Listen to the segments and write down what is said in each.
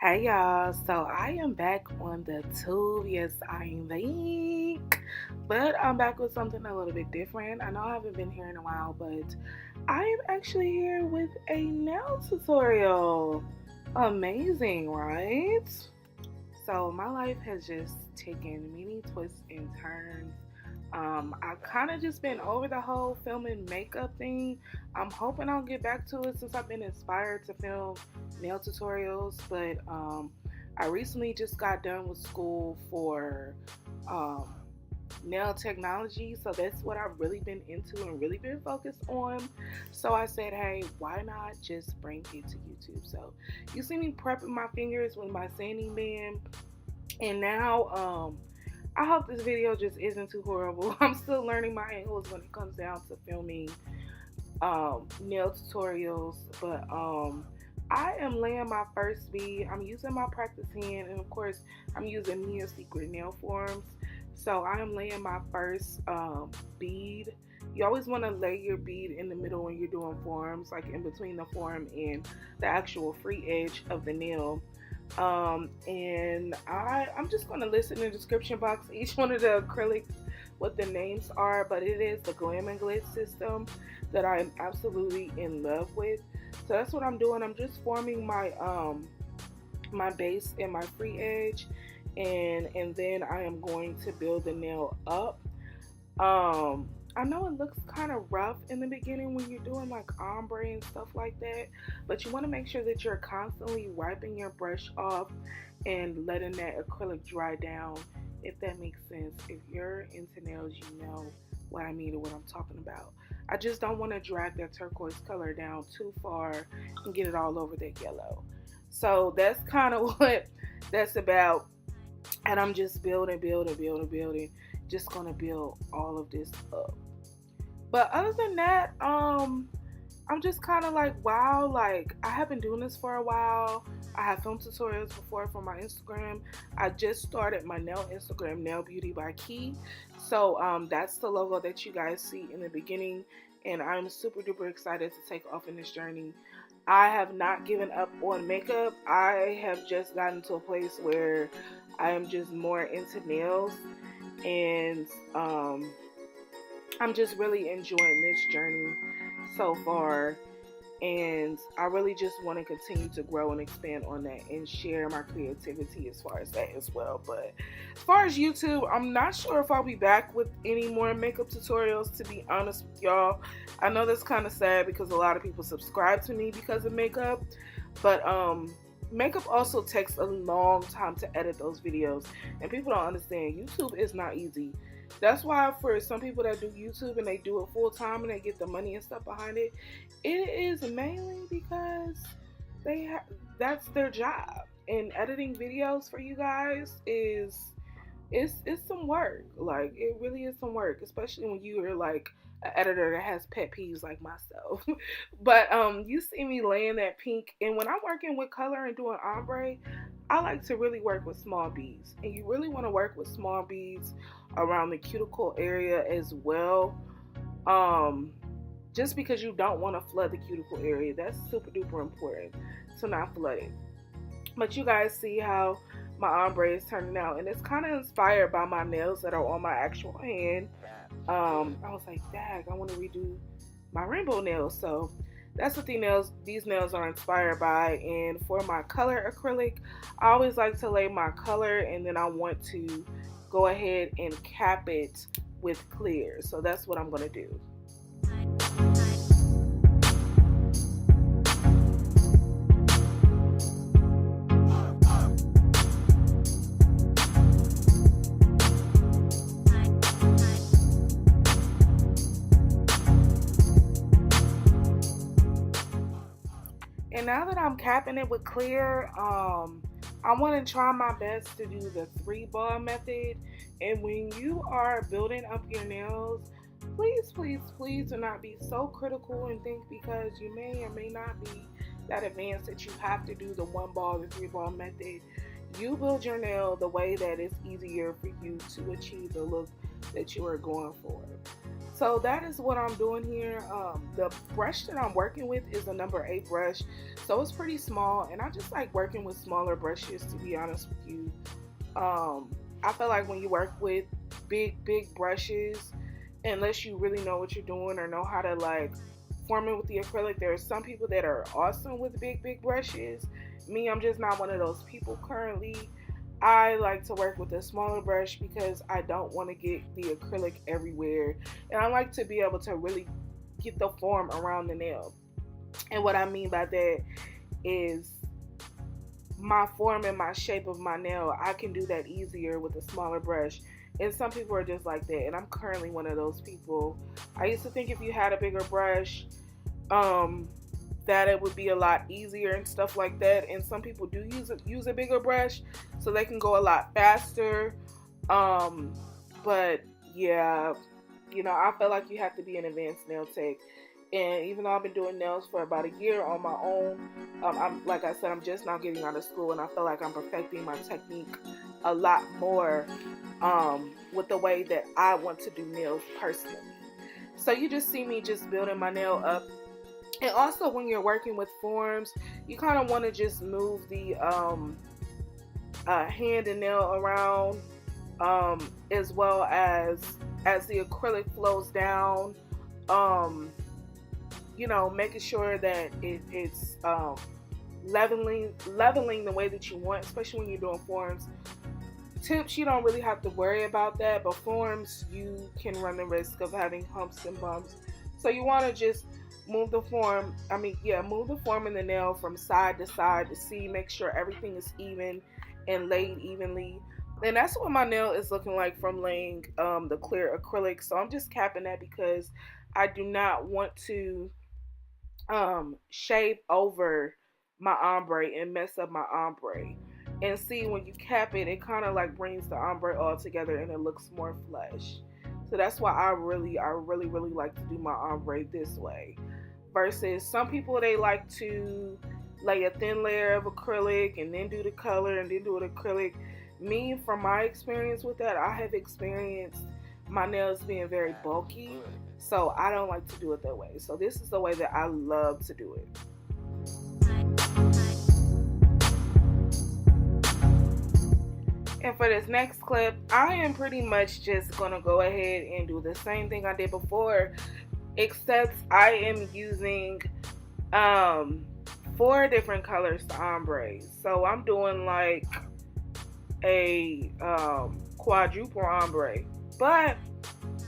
Hey y'all, so I am back on the tube. Yes, I am back, but I'm back with something a little bit different. I know I haven't been here in a while, but I am actually here with a nail tutorial. Amazing, right? So my life has just taken many twists and turns. I've kind of just been over the whole filming makeup thing. I'm hoping I'll get back to it since I've been inspired to film nail tutorials. But I recently just got done with school for um, nail technology, so that's what I've really been into and really been focused on. So I said, hey, why not just bring it to YouTube? So you see me prepping my fingers with my sanding band, and now I hope this video just isn't too horrible. I'm still learning my angles when it comes down to filming nail tutorials, but I am laying my first bead. I'm using my practice hand, and of course I'm using Mia Secret nail forms. So I am laying my first bead. You always want to lay your bead in the middle when you're doing forms, like in between the form and the actual free edge of the nail. And I'm just going to list in the description box each one of the acrylics, what the names are, but it is the Glam and Glitz system that I am absolutely in love with. So that's what I'm doing. I'm just forming my base and my free edge, and then I am going to build the nail up. I know it looks kind of rough in the beginning when you're doing like ombre and stuff like that, but you want to make sure that you're constantly wiping your brush off and letting that acrylic dry down, if that makes sense. If you're into nails, you know what I mean and what I'm talking about. I just don't want to drag that turquoise color down too far and get it all over that yellow. So that's kind of what that's about. And I'm just building, just gonna build all of this up. But other than that, I'm just kind of like, wow, like I have been doing this for a while. I have filmed tutorials before for my Instagram. I just started my nail Instagram, Nail Beauty by Key. So that's the logo that you guys see in the beginning, and I'm super duper excited to take off in this journey. I have not given up on makeup. I have just gotten to a place where I am just more into nails, and I'm just really enjoying this journey so far, and I really just want to continue to grow and expand on that and share my creativity as far as that as well. But as far as YouTube, I'm not sure if I'll be back with any more makeup tutorials, to be honest with y'all. I know that's kind of sad because a lot of people subscribe to me because of makeup, but makeup also takes a long time to edit those videos, and people don't understand YouTube is not easy. That's why for some people that do YouTube and they do it full time and they get the money and stuff behind it, it is mainly because that's their job. And editing videos for you guys is it's some work. Like it really is some work, especially when you are like an editor that has pet peeves like myself. But you see me laying that pink, and when I'm working with color and doing ombre, I like to really work with small beads. And you really want to work with small beads around the cuticle area as well. Um just because you don't want to flood the cuticle area. That's super duper important to not flood it. But you guys see how my ombre is turning out, and it's kind of inspired by my nails that are on my actual hand. I was like, dang, I want to redo my rainbow nails. So that's what these nails are inspired by. And for my color acrylic, I always like to lay my color, and then I want to go ahead and cap it with clear. So that's what I'm going to do. And now that I'm capping it with clear, I want to try my best to do the 3-ball method. And when you are building up your nails, please do not be so critical and think because you may or may not be that advanced that you have to do the 1-ball, the 3-ball method. You build your nail the way that it's easier for you to achieve the look that you are going for. So that is what I'm doing here. The brush that I'm working with is a number 8 brush, so it's pretty small, and I just like working with smaller brushes, to be honest with you. Um, I feel like when you work with big brushes, unless you really know what you're doing or know how to like form it with the acrylic, there are some people that are awesome with big brushes. Me, I'm just not one of those people currently. I like to work with a smaller brush because I don't want to get the acrylic everywhere, and I like to be able to really get the form around the nail. And what I mean by that is my form and my shape of my nail, I can do that easier with a smaller brush. And some people are just like that, and I'm currently one of those people. I used to think if you had a bigger brush, um, that it would be a lot easier and stuff like that. And some people do use a bigger brush, so they can go a lot faster. Um, but yeah, I feel like you have to be an advanced nail tech. And even though I've been doing nails for about a year on my own, I'm like I said, I'm just now getting out of school, and I feel like I'm perfecting my technique a lot more with the way that I want to do nails personally. So you just see me just building my nail up. And also when you're working with forms, you kind of want to just move the hand and nail around, as well as the acrylic flows down. Um, making sure that it's leveling the way that you want, especially when you're doing forms. Tips, you don't really have to worry about that, but forms, you can run the risk of having humps and bumps. So you want to just move the form, move the form in the nail from side to side to see, make sure everything is even and laid evenly. And that's what my nail is looking like from laying the clear acrylic. So I'm just capping that because I do not want to shave over my ombre and mess up my ombre. And see, when you cap it, it kind of like brings the ombre all together and it looks more flush. So that's why I really like to do my ombre this way. Versus some people, they like to lay a thin layer of acrylic and then do the color and then do it acrylic. Me, from my experience with that, I have experienced my nails being very bulky, so I don't like to do it that way. So this is the way that I love to do it. And for this next clip, I am pretty much just going to go ahead and do the same thing I did before, except I am using 4 different colors to ombre. So I'm doing like a quadruple ombre. But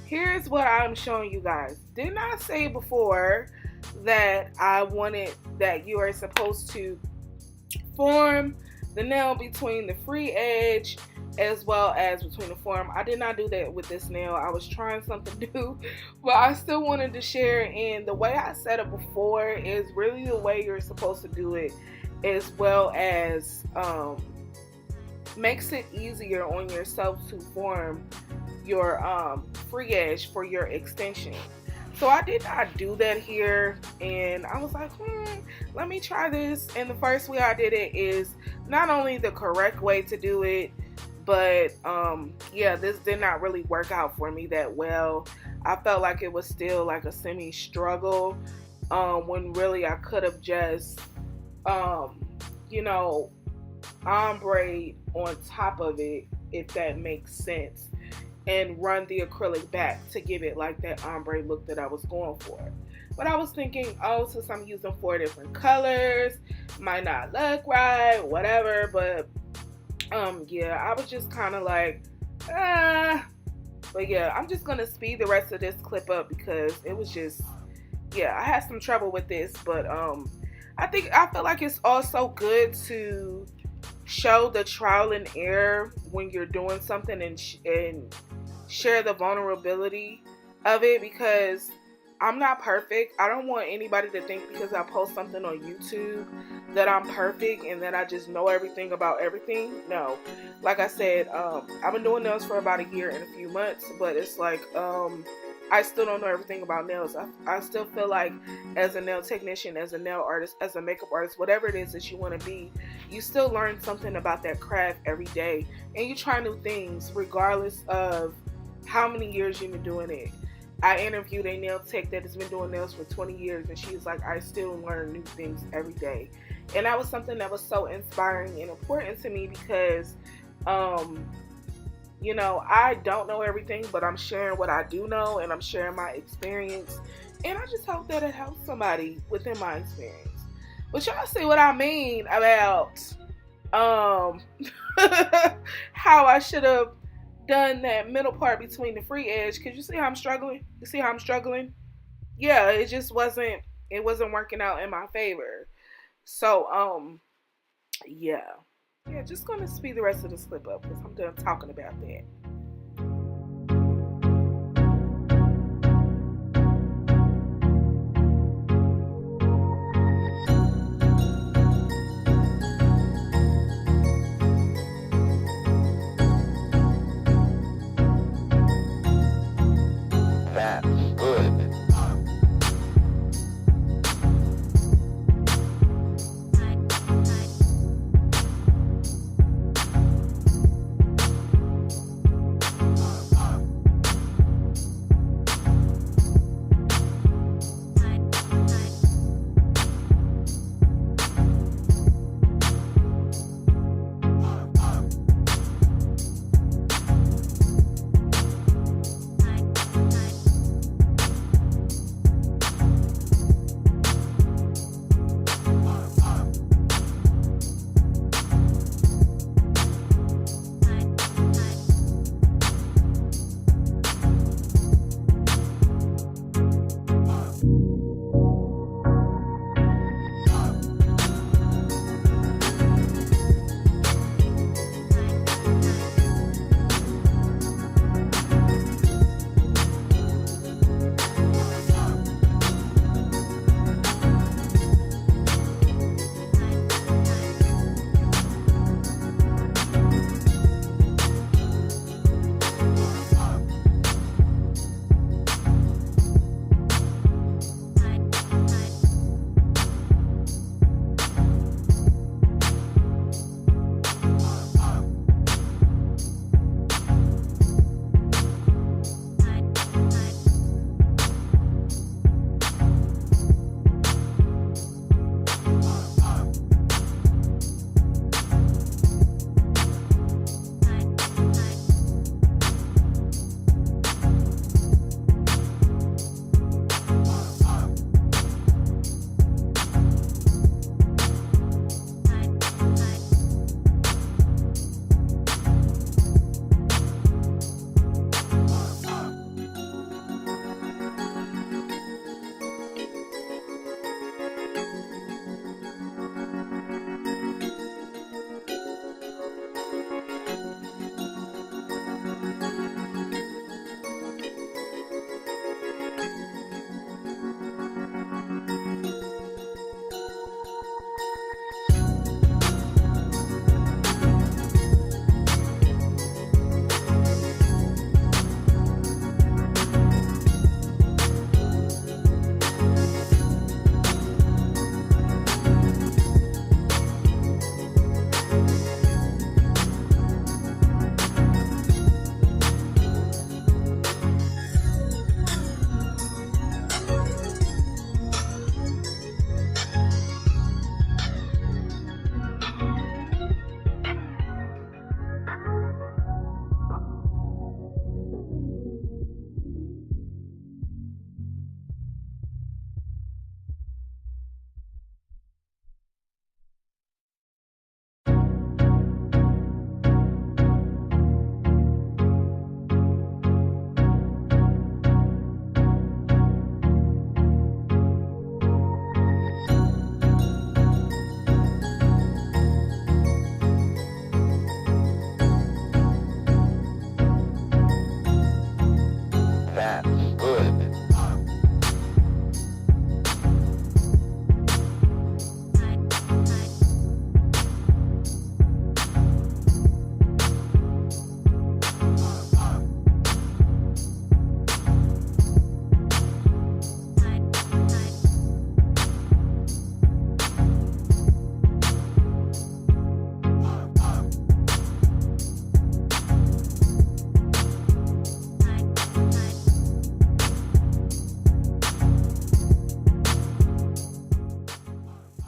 here's what I'm showing you guys. Didn't I say before that that you are supposed to form the nail between the free edge as well as between the form? I did not do that with this nail. I was trying something new, but I still wanted to share. And the way I said it before is really the way you're supposed to do it, as well as makes it easier on yourself to form your free edge for your extension. So I did not do that here, and I was like, let me try this. And the first way I did it is not only the correct way to do it, but this did not really work out for me that well. I felt like it was still like a semi struggle, when really I could have just ombre on top of it, if that makes sense, and run the acrylic back to give it like that ombre look that I was going for. But I was thinking, since I'm using 4 different colors, might not look right, whatever. But I was just kind of like, But yeah, I'm just gonna speed the rest of this clip up because it was just, I had some trouble with this. But I feel like it's also good to show the trial and error when you're doing something, and share the vulnerability of it, because I'm not perfect. I don't want anybody to think because I post something on YouTube that I'm perfect and that I just know everything about everything. No. Like I said, I've been doing nails for about a year and a few months, but it's like I still don't know everything about nails. I still feel like as a nail technician, as a nail artist, as a makeup artist, whatever it is that you want to be, you still learn something about that craft every day. And you try new things regardless of how many years you've been doing it. I interviewed a nail tech that has been doing nails for 20 years, and she's like, I still learn new things every day. And that was something that was so inspiring and important to me because, um, you know, I don't know everything, but I'm sharing what I do know and I'm sharing my experience. And I just hope that it helps somebody within my experience. But y'all see what I mean about um how I should have done that middle part between the free edge. Cause you see how I'm struggling? You see how I'm struggling? Yeah, it wasn't working out in my favor. So yeah. Yeah, just gonna speed the rest of the slip up because I'm done talking about that. That's good.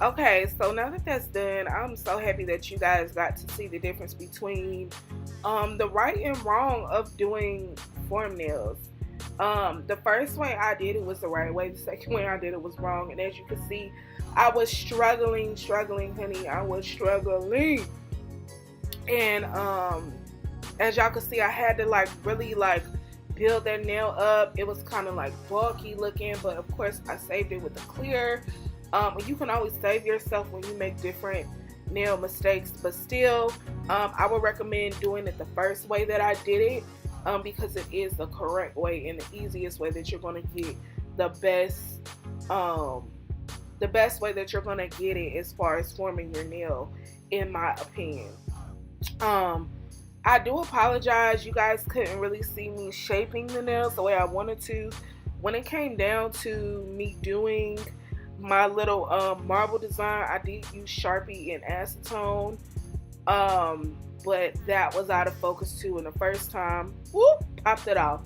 Okay, so now that that's done, I'm so happy that you guys got to see the difference between the right and wrong of doing form nails. The first way I did it was the right way. The second way I did it was wrong. And as you can see, I was struggling, honey. I was struggling. And as y'all can see, I had to like really like build that nail up. It was kind of like bulky looking, but of course I saved it with the clear. You can always save yourself when you make different nail mistakes, but still, I would recommend doing it the first way that I did it, because it is the correct way and the easiest way that you're going to get the um, best way that you're going to get it as far as forming your nail, in my opinion. Um, I do apologize. You guys couldn't really see me shaping the nails the way I wanted to. When it came down to me doing my little marble design, I did use Sharpie and acetone. But that was out of focus too. And the first time, whoop, popped it off.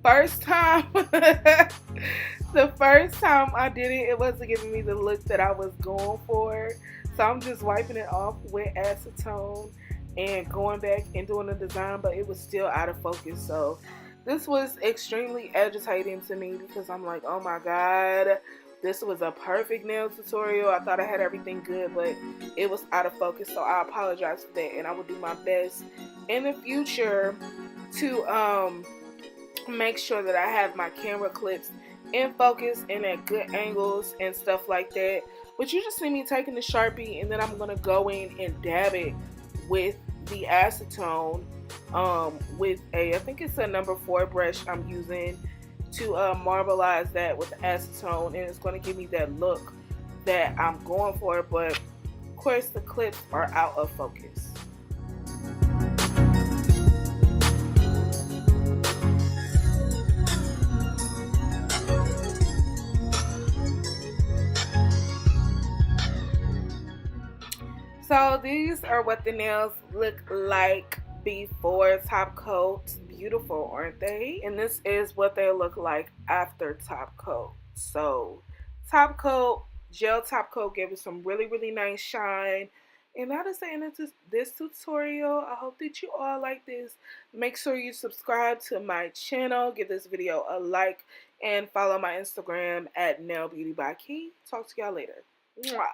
First time, the first time I did it, it wasn't giving me the look that I was going for. So I'm just wiping it off with acetone and going back and doing the design, but it was still out of focus. So this was extremely agitating to me because I'm like, oh my god, this was a perfect nail tutorial. I thought I had everything good, but it was out of focus. So I apologize for that, and I will do my best in the future to make sure that I have my camera clips in focus and at good angles and stuff like that. But you just see me taking the Sharpie, and then I'm gonna go in and dab it with the acetone, with a, I think it's a number 4 brush I'm using to marbleize that with the acetone, and it's going to give me that look that I'm going for. But of course the clips are out of focus. So these are what the nails look like before top coat. Beautiful, aren't they? And this is what they look like after top coat. So top coat, gel top coat gave it some really nice shine. And that is the end of this tutorial. I hope that you all like this. Make sure you subscribe to my channel. Give this video a like and follow my Instagram at nailbeautybyKey. Talk to y'all later. Mwah.